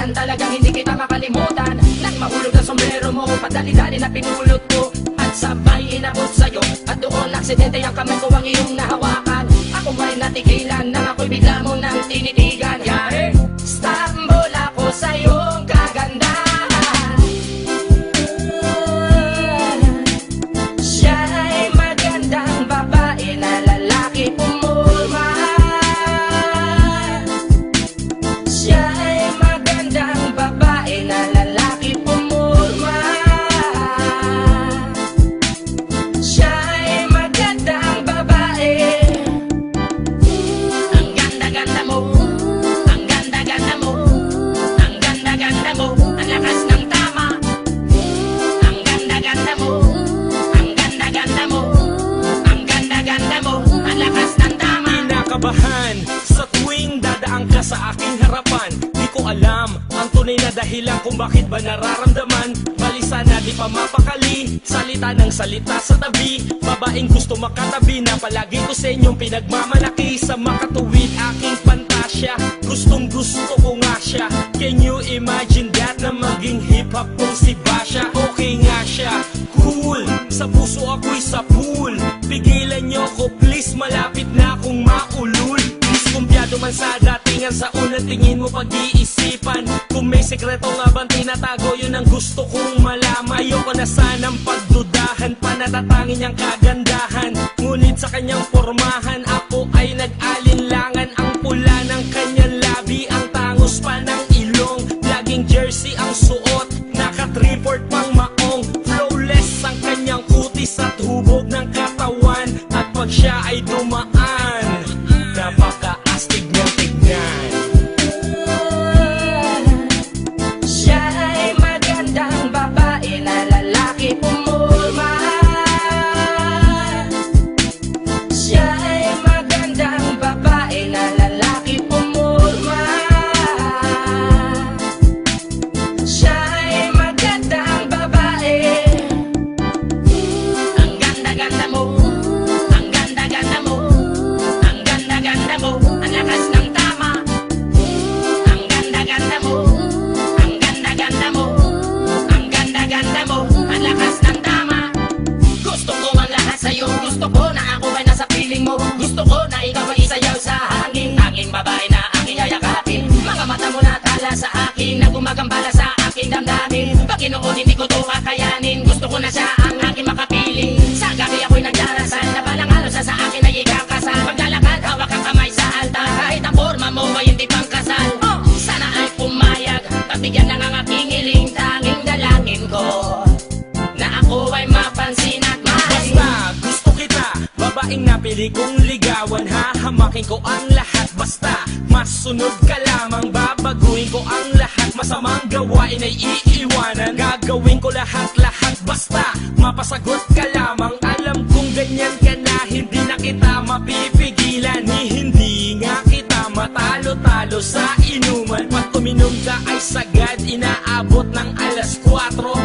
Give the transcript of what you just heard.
nakaraan, talagang hindi kita makalimutan. Nang mahulog ang sombrero mo, padali-dali na pinulot ko at sabay inabot sa'yo. At doon aksidente ang kamay ko ang iyong nahawakan. Ako may natigilan nang ako'y bigla mo nang tinitigan. Yari, stumble ako sa iyong kagandahan. Siya ay magandang babae na lalaki pumulma. Siya ay magandang babae na lalaki pumulma. Siya ay magandang babae. Ang ganda-ganda mo, ang ganda-ganda mo, ang ganda-ganda mo, ang lakas ng tama. Ang ganda-ganda mo, ang ganda-ganda mo, ang ganda-ganda mo, ang lakas ng tama. Kinakabahan sa tuwing dadaan ka sa aking harapan. Di ko alam ang tunay na dahilan kung bakit ba nararamdaman. Balisa na di pa mapakali, salita ng salita sa tabi. Babaeng gusto makatabi na palagi ko sa inyong pinagmamalaki. Sa makatuwid aking pantasya, gustong gusto ko nga siya. Can you imagine that na maging hip-hop kung si Basha? Okay nga siya, cool, sa puso ako'y sa pool. Pigilan nyo ko please, malapit na akong maulul. Diskumpiyado man sa datingan, sa unang tingin mo pag-iisipan. Kung may sekreto nga bang tinatago, yun ang gusto kong malaman. Ayoko na sanang pagdudahan, panatatangin niyang kagandahan. Ngunit sa kanyang pormahan, ako ay nag-alinlangan. Ang pula ng kanyang labi, ang tangos pa ng ilong. Laging jersey ang suot, naka-3-4 pang maong. Flawless ang kanyang kutis at hubog ng katawan. At pag siya ay dumaan, napaka-astig niyang tignan. Siya ay magandang babae na lalaki pumulma. Siya ay magandang babae na lalaki pumulma. Siya ay magandang babae. Ang ganda-ganda mo, ang ganda-ganda mo, ang ganda-ganda mo, ang lakas ng tama. Ang ganda-ganda mo, ang ganda-ganda mo, ang ganda-ganda mo, ang lakas ng tama. Gusto ko ang lahat sa'yo, gusto ko na ako ay nasa piling mo. Gusto ko na ikaw ay isayaw sa hangin. Tanging babae na aking yayakapin. Mga mata mo na tala sa akin, na gumagambala sa aking damdamin. Pagkinoon hindi ko to kakayanin. Gusto ko na siya ang aking makapiling. Sa gabi ako'y nagdarasal, na balang araw siya sa akin ay ikakasal. Paglalakad, hawak ang kamay sa altar. Kahit ang forma mo ay hindi pang kasal. Sana ay pumayag, pagbigyan ng ang aking hiling. Tanging dalangin ko na ako ay mapansin at mahalin. Basta gusto kita, babaeng napili kong ligawan. Hahamakin ko ang lahat, basta masunod ka lamang. Babaguhin ko ang lahat, masamang gawain ay iiwanan. Gagawin ko lahat-lahat, basta mapasagot ka lamang. Alam kong ganyan ka na, hindi na kita mapipigilan. Hindi nga kita matalo-talo sa inuman. Pag uminom ka ay sagad, inaabot ng alas 4.